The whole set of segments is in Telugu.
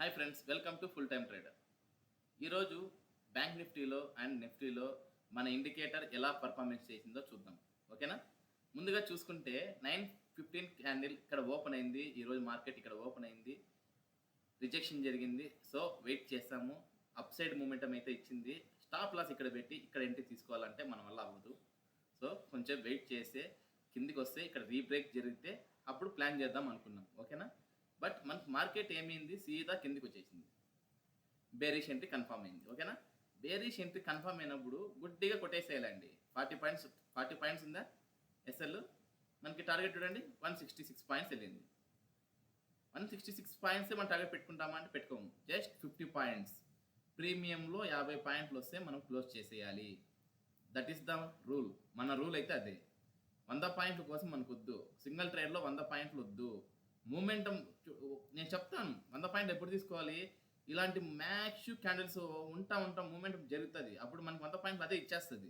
Hi friends, welcome to full time trader. ఈరోజు బ్యాంక్ నిఫ్టీలో అండ్ నిఫ్టీలో మన ఇండికేటర్ ఎలా పర్ఫార్మెన్స్ చేసిందో చూద్దాం. ఓకేనా? ముందుగా చూసుకుంటే 9:15 క్యాండిల్ ఇక్కడ ఓపెన్ అయింది. ఈరోజు మార్కెట్ ఇక్కడ ఓపెన్ అయింది, రిజెక్షన్ జరిగింది. సో వెయిట్ చేస్తాము. అప్ సైడ్ మూమెంటం అయితే ఇచ్చింది. స్టాప్ లాస్ ఇక్కడ పెట్టి ఇక్కడ ఎంట్రీ తీసుకోవాలంటే మన వల్ల అవ్వదు. సో కొంచెం వెయిట్ చేస్తే కిందికి వస్తే ఇక్కడ రీబ్రేక్ జరిగితే అప్పుడు ప్లాన్ చేద్దాం అనుకున్నాం. ఓకేనా? బట్ మనకు మార్కెట్ ఏమైంది, సీదా కిందికి వచ్చేసింది. బేరిష్ ఎంట్రీ కన్ఫర్మ్ అయింది. ఓకేనా? బేరిష్ ఎంట్రీ కన్ఫర్మ్ అయినప్పుడు గుడ్డిగా కొట్టేసేయాలండి. 40 పాయింట్స్ ఉందా ఎస్ఎల్? మనకి టార్గెట్ చూడండి, 166 పాయింట్స్ వెళ్ళింది. 166 పాయింట్స్ మనం టార్గెట్ పెట్టుకుంటామా అంటే పెట్టుకోము. జస్ట్ 50 పాయింట్స్ ప్రీమియంలో 50 పాయింట్లు వస్తే మనం క్లోజ్ చేసేయాలి. That is the rule. మన రూల్ అయితే అదే. 100 పాయింట్ల కోసం మనకు వద్దు. సింగిల్ ట్రేడ్లో 100 పాయింట్లు వద్దు. మూమెంటం నేను చెప్తాను, 100 పాయింట్లు ఎప్పుడు తీసుకోవాలి. ఇలాంటి మ్యాక్స్ క్యాండిల్స్ ఉంటా మూమెంటం జరుగుతుంది. అప్పుడు మనకు 100 పాయింట్లు అదే ఇచ్చేస్తుంది.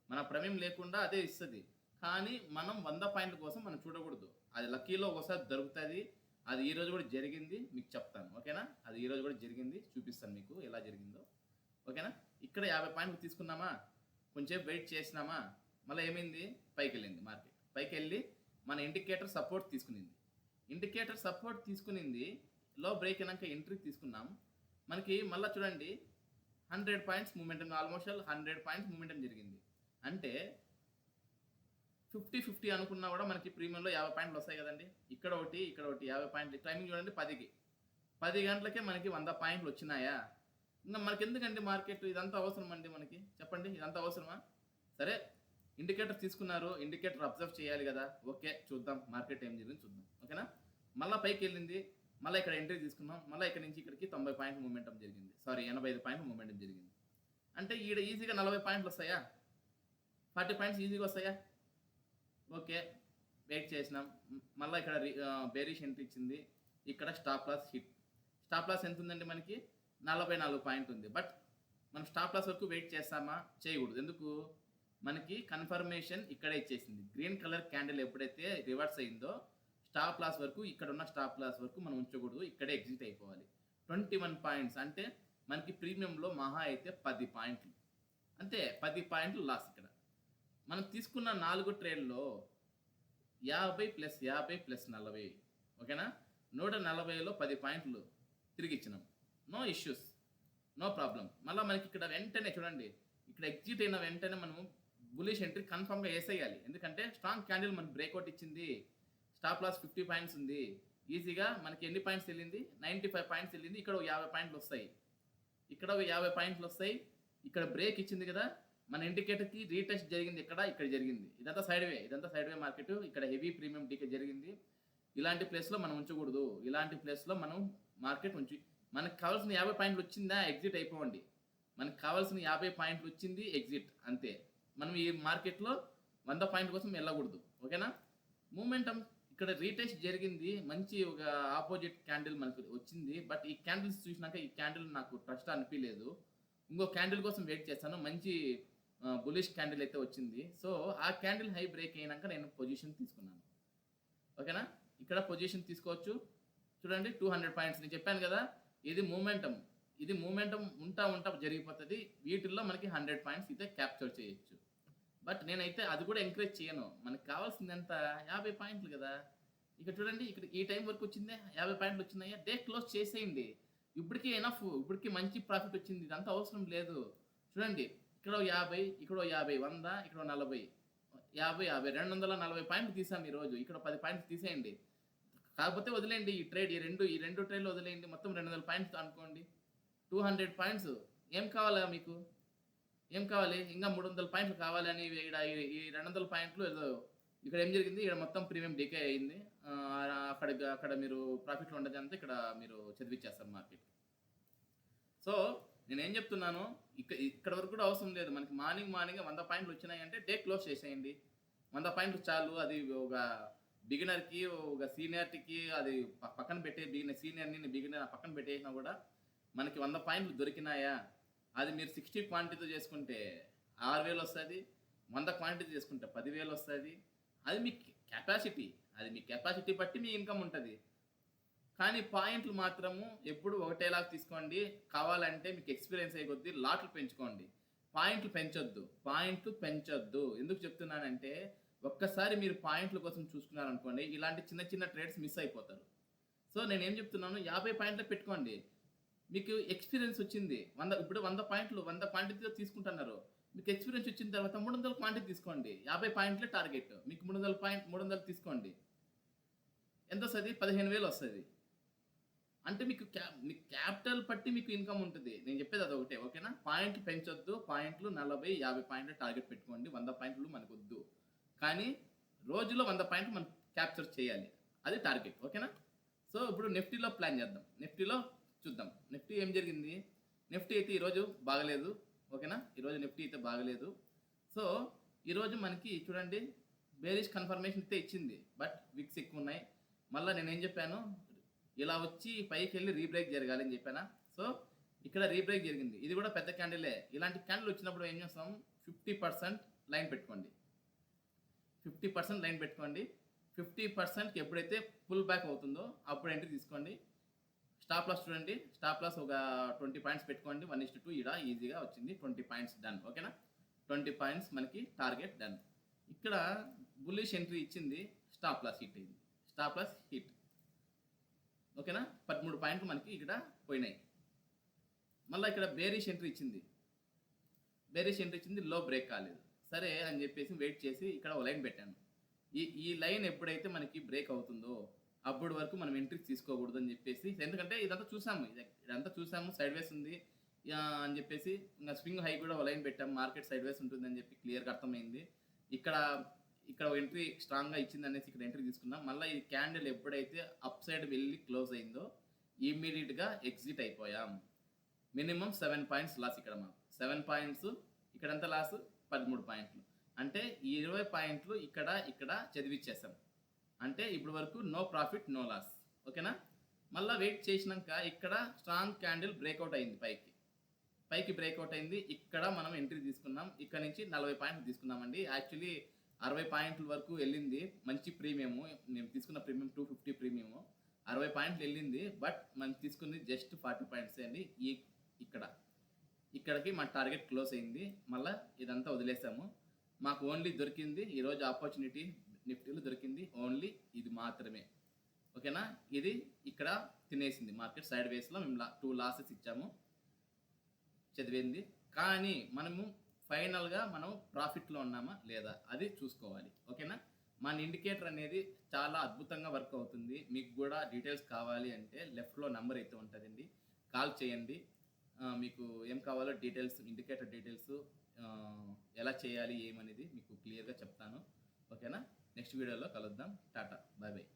మన ప్రమేయం లేకుండా అదే ఇస్తుంది. కానీ మనం 100 పాయింట్ల కోసం మనం చూడకూడదు. అది లక్కీలో ఒకసారి దొరుకుతుంది. అది ఈ రోజు కూడా జరిగింది, మీకు చెప్తాను. ఓకేనా? అది ఈ రోజు కూడా జరిగింది, చూపిస్తాను మీకు ఎలా జరిగిందో. ఓకేనా? ఇక్కడ 50 పాయింట్లు తీసుకున్నామా, కొంచెం వెయిట్ చేసినామా, మళ్ళీ ఏమైంది, పైకి వెళ్ళింది. మార్కెట్ పైకి వెళ్ళి మన ఇండికేటర్ సపోర్ట్ తీసుకునింది. లో బ్రేక్ అయినాక ఎంట్రీ తీసుకున్నాం. మనకి మళ్ళీ చూడండి 100 points momentum, almost 100 points momentum జరిగింది. అంటే 50-50 అనుకున్నా కూడా మనకి ప్రీమియంలో 50 పాయింట్లు వస్తాయి కదండి. ఇక్కడ ఒకటి 50 పాయింట్లు. టైమింగ్ చూడండి, 10 గంటలకే మనకి 100 పాయింట్లు వచ్చినాయా? ఇంకా మనకి ఎందుకండి మార్కెట్? ఇదంతా అవసరం అండి మనకి? చెప్పండి, ఇదంతా అవసరమా? సరే, ఇండికేటర్ తీసుకున్నారు, ఇండికేటర్ అబ్జర్వ్ చేయాలి కదా. ఓకే, చూద్దాం మార్కెట్ ఏం జరిగింది చూద్దాం. ఓకేనా? మళ్ళీ పైకి వెళ్ళింది, మళ్ళీ ఇక్కడ ఎంట్రీ తీసుకున్నాం. మళ్ళీ ఇక్కడ నుంచి ఇక్కడికి 90 పాయింట్ మూమెంటం జరిగింది. 85 పాయింట్ మూమెంటం జరిగింది. అంటే ఈడ ఈజీగా 40 పాయింట్లు వస్తాయా? 40 పాయింట్స్ ఈజీగా వస్తాయా? ఓకే, వెయిట్ చేసినాం. మళ్ళీ ఇక్కడ బేరిష్ ఎంట్రీ ఇచ్చింది. ఇక్కడ stop loss hit. Stop loss ఎంత ఉందండి మనకి? 44 పాయింట్ ఉంది. బట్ మనం స్టాప్ లాస్ వరకు వెయిట్ చేస్తామా? చేయకూడదు. ఎందుకు? మనకి కన్ఫర్మేషన్ ఇక్కడే ఇచ్చేసింది. గ్రీన్ కలర్ క్యాండిల్ ఎప్పుడైతే రివర్స్ అయిందో స్టాప్ లాస్ వరకు, ఇక్కడ ఉన్న స్టాప్ లాస్ వరకు మనం ఉంచకూడదు. ఇక్కడే ఎగ్జిట్ అయిపోవాలి. 21 పాయింట్స్ అంటే మనకి ప్రీమియంలో మహా అయితే 10 పాయింట్లు, అంతే. 10 పాయింట్లు లాస్. ఇక్కడ మనం తీసుకున్న 4 ట్రేడ్లో 50 + 50 + 40. ఓకేనా? 140లో 10 పాయింట్లు తిరిగి ఇచ్చినాం. No issues, no problem. మళ్ళీ మనకి ఇక్కడ వెంటనే చూడండి, ఇక్కడ ఎగ్జిట్ అయిన వెంటనే మనము బులిష్ ఎంట్రీ కన్ఫర్మ్గా వేసేయాలి. ఎందుకంటే స్ట్రాంగ్ క్యాండిల్ మనకు బ్రేక్అవుట్ ఇచ్చింది. స్టాప్ లాస్ 50 పాయింట్స్ ఉంది. ఈజీగా మనకి ఎన్ని పాయింట్స్ వెళ్ళింది? 95 పాయింట్స్ వెళ్ళింది. ఇక్కడ 50 పాయింట్లు వస్తాయి. ఇక్కడ 50 పాయింట్లు వస్తాయి. ఇక్కడ బ్రేక్ ఇచ్చింది కదా, మన ఇండికేటర్కి రీటెస్ట్ జరిగింది. ఇక్కడ జరిగింది. ఇదంతా సైడ్ వే మార్కెట్. ఇక్కడ హెవీ ప్రీమియం డీకే జరిగింది. ఇలాంటి ప్లేస్లో మనం ఉంచకూడదు. ఇలాంటి ప్లేస్లో మనం మార్కెట్ మనకు కావాల్సిన 50 పాయింట్లు వచ్చిందా, ఎగ్జిట్ అయిపోండి. మనకు కావాల్సిన 50 పాయింట్లు వచ్చింది, ఎగ్జిట్, అంతే. మనం ఈ మార్కెట్లో 100 పాయింట్ల కోసం వెళ్ళకూడదు. ఓకేనా? మూమెంటం ఇక్కడ రీటెస్ట్ జరిగింది. మంచి ఒక ఆపోజిట్ క్యాండిల్ మనకు వచ్చింది. బట్ ఈ క్యాండిల్స్ చూసినాక ఈ క్యాండిల్ నాకు ట్రస్ట్ అనిపించలేదు. ఇంకో క్యాండిల్ కోసం వెయిట్ చేస్తాను. మంచి బులిష్ క్యాండిల్ అయితే వచ్చింది. సో ఆ క్యాండిల్ హై బ్రేక్ అయినాక నేను పొజిషన్ తీసుకున్నాను. ఓకేనా? ఇక్కడ పొజిషన్ తీసుకోవచ్చు. చూడండి, 200 పాయింట్స్. నేను చెప్పాను కదా, ఇది మూమెంటం ఉంటా జరిగిపోతుంది. వీటిల్లో మనకి 100 పాయింట్స్ అయితే క్యాప్చర్ చేయొచ్చు. బట్ నేనైతే అది కూడా ఎంకరేజ్ చేయను. మనకు కావాల్సింది ఎంత? 50 పాయింట్లు కదా. ఇక్కడ చూడండి, ఇక్కడ ఈ టైం వరకు వచ్చిందే, 50 పాయింట్లు వచ్చినాయా? డే క్లోజ్ చేసేయండి. ఇప్పటికీ ఎనఫ్. ఇప్పటికీ మంచి ప్రాఫిట్ వచ్చింది. ఇదంతా అవసరం లేదు. చూడండి, ఇక్కడ 50, ఇక్కడ 50, 100, ఇక్కడ 40, 50, 240 పాయింట్లు తీసాం ఈరోజు. ఇక్కడ 10 పాయింట్లు తీసేయండి. కాకపోతే వదిలేయండి ఈ ట్రేడ్, ఈ రెండు ట్రేడ్లు వదిలేయండి. మొత్తం 200 పాయింట్స్ అనుకోండి. 200 పాయింట్స్. ఏం కావాలా మీకు? ఏం కావాలి? ఇంకా 300 పాయింట్లు కావాలని ఇక్కడ ఈ 200 పాయింట్లు ఏదో ఇక్కడ ఏం జరిగింది? ఇక్కడ మొత్తం ప్రీమియం డీకే అయింది. అక్కడ మీరు ప్రాఫిట్లో ఉండదంతా ఇక్కడ మీరు చదివిచ్చేస్తారు మార్కెట్. సో నేనేం చెప్తున్నాను, ఇక్కడ వరకు కూడా అవసరం లేదు. మనకి మార్నింగ్ 100 పాయింట్లు వచ్చినాయి అంటే డే క్లోజ్ చేసేయండి. 100 పాయింట్లు చాలు. అది ఒక బిగినర్కి, ఒక సీనియర్కి అది పక్కన పెట్టే, సీనియర్ని బిగినర్ పక్కన పెట్టేసినా కూడా మనకి 100 పాయింట్లు దొరికినాయా? అది మీరు 60 క్వాంటిటీతో చేసుకుంటే 6000 వస్తుంది. 100 క్వాంటిటీ చేసుకుంటే 10,000 వస్తుంది. అది మీ కెపాసిటీ బట్టి మీ ఇన్కమ్ ఉంటుంది. కానీ పాయింట్లు మాత్రము ఎప్పుడు ఒకటేలాగా తీసుకోండి. కావాలంటే మీకు ఎక్స్‌పీరియన్స్ అయ్యే కొద్దీ లాట్లు పెంచుకోండి. పాయింట్లు పెంచొద్దు. ఎందుకు చెప్తున్నానంటే ఒక్కసారి మీరు పాయింట్ల కోసం చూసుకున్నారనుకోండి, ఇలాంటి చిన్న చిన్న ట్రేడ్స్ మిస్ అయిపోతారు. సో నేనేం చెప్తున్నాను 50 పాయింట్లే పెట్టుకోండి. మీకు ఎక్స్‌పీరియన్స్ వచ్చింది. ఇప్పుడు 100 పాయింట్లు 100 క్వాంటిటీతో తీసుకుంటున్నారు. మీకు ఎక్స్‌పీరియన్స్ వచ్చిన తర్వాత 300 క్వాంటిటీ తీసుకోండి. 50 పాయింట్లే టార్గెట్. మీకు 300 తీసుకోండి. ఎంతొస్తది? 15,000 వస్తది. అంటే మీకు క్యాపిటల్ పట్టి మీకు ఇన్‌కమ్ ఉంటది. నేను చెప్పేది అదొకటే. ఓకేనా? పాయింట్లు పెంచొద్దు. పాయింట్లు 40, 50 పాయింట్లు టార్గెట్ పెట్టుకోండి. 100 పాయింట్లు మనకొద్దు. కానీ రోజులో 100 పాయింట్లు మనం క్యాప్చర్ చేయాలి. అది టార్గెట్. ఓకేనా? సో ఇప్పుడు నిఫ్టీలో ప్లాన్ చేద్దాం. నిఫ్టీలో చూద్దాం. నిఫ్టీ ఏం జరిగింది? నిఫ్టీ అయితే ఈరోజు బాగలేదు. ఓకేనా? ఈరోజు నిఫ్టీ అయితే బాగలేదు. సో ఈరోజు మనకి చూడండి బేరిష్ కన్ఫర్మేషన్ అయితే ఇచ్చింది. బట్ విక్స్ ఎక్కువ ఉన్నాయి. మళ్ళీ నేనేం చెప్పాను? ఇలా వచ్చి పైకెళ్ళి రీబ్రేక్ జరగాలి అని చెప్పానా? సో ఇక్కడ రీబ్రేక్ జరిగింది. ఇది కూడా పెద్ద క్యాండిలే. ఇలాంటి క్యాండిల్ వచ్చినప్పుడు ఏం చేస్తాం? 50% లైన్ పెట్టుకోండి. 50% లైన్ పెట్టుకోండి. 50%కి ఎప్పుడైతే పుల్ బ్యాక్ అవుతుందో అప్పుడు ఎంట్రీ తీసుకోండి. స్టాప్ లాస్ చూడండి. స్టాప్ లాస్ ఒక 20 పాయింట్స్ పెట్టుకోండి. 1:2 ఈడ ఈజీగా వచ్చింది. 20 పాయింట్స్ డన్. ఓకేనా? 20 పాయింట్స్ మనకి టార్గెట్ డన్. ఇక్కడ బుల్లిష్ ఎంట్రీ ఇచ్చింది. స్టాప్ లాస్ హిట్ అయింది. Stop loss hit. ఓకేనా? 13 పాయింట్లు మనకి ఇక్కడ పోయినాయి. మళ్ళీ ఇక్కడ బేరిష్ ఎంట్రీ ఇచ్చింది. లో బ్రేక్ కాలేదు. సరే అని చెప్పేసి వెయిట్ చేసి ఇక్కడ ఒక లైన్ పెట్టాను. ఈ లైన్ ఎప్పుడైతే మనకి బ్రేక్ అవుతుందో అప్పటి వరకు మనం ఎంట్రీస్ తీసుకోకూడదు అని చెప్పేసి, ఎందుకంటే ఇదంతా చూసాము సైడ్ వేస్ ఉంది అని చెప్పేసి ఇంకా స్వింగ్ హై కూడా ఒక లైన్ పెట్టాము. మార్కెట్ సైడ్ వేస్ ఉంటుంది అని చెప్పి క్లియర్గా అర్థమైంది. ఇక్కడ ఎంట్రీ స్ట్రాంగ్గా ఇచ్చింది అనేసి ఇక్కడ ఎంట్రీ తీసుకున్నాం. మళ్ళీ ఈ క్యాండిల్ ఎప్పుడైతే అప్ సైడ్ వెళ్ళి క్లోజ్ అయిందో ఇమ్మీడియట్గా ఎగ్జిట్ అయిపోయాం. మినిమం 7 పాయింట్స్ లాస్ ఇక్కడ మాకు. 7 పాయింట్స్ ఇక్కడ ఎంత లాస్? 13 పాయింట్లు. అంటే ఈ 20 పాయింట్లు ఇక్కడ చదివిచ్చేసాం. అంటే ఇప్పుడు వరకు నో ప్రాఫిట్ నో లాస్. ఓకేనా? మళ్ళీ వెయిట్ చేసినాక ఇక్కడ స్ట్రాంగ్ క్యాండిల్ బ్రేక్అవుట్ అయింది. పైకి బ్రేక్అవుట్ అయింది. ఇక్కడ మనం ఎంట్రీ తీసుకున్నాం. ఇక్కడ నుంచి 40 పాయింట్లు తీసుకున్నామండి. యాక్చువల్లీ 60 పాయింట్ల వరకు వెళ్ళింది. మంచి ప్రీమియము. మేము తీసుకున్న ప్రీమియం 250 ప్రీమియము. 60 పాయింట్లు వెళ్ళింది. బట్ మనం తీసుకుంది జస్ట్ 40 పాయింట్స్ అండి. ఇక్కడికి మా టార్గెట్ క్లోజ్ అయింది. మళ్ళీ ఇదంతా వదిలేసాము. మాకు ఓన్లీ దొరికింది ఈరోజు ఆపర్చునిటీ నిఫ్టీలో దొరికింది ఓన్లీ ఇది మాత్రమే. ఓకేనా? ఇది ఇక్కడ తినేసింది మార్కెట్ సైడ్ వేస్లో. మేము 2 లాసెస్ ఇచ్చాము. చదివింది. కానీ మనము ఫైనల్గా మనం ప్రాఫిట్లో ఉన్నామా లేదా అది చూసుకోవాలి. ఓకేనా? మన ఇండికేటర్ అనేది చాలా అద్భుతంగా వర్క్ అవుతుంది. మీకు కూడా డీటెయిల్స్ కావాలి అంటే లెఫ్ట్లో నెంబర్ అయితే ఉంటుందండి. కాల్ చేయండి. మీకు ఏం కావాలో డీటెయిల్స్, ఇండికేటర్ డీటెయిల్స్ ఎలా చేయాలి ఏమనేది మీకు క్లియర్గా చెప్తాను. ఓకేనా? నెక్స్ట్ వీడియోలో కలుద్దాం. టాటా, బాయ్ బాయ్.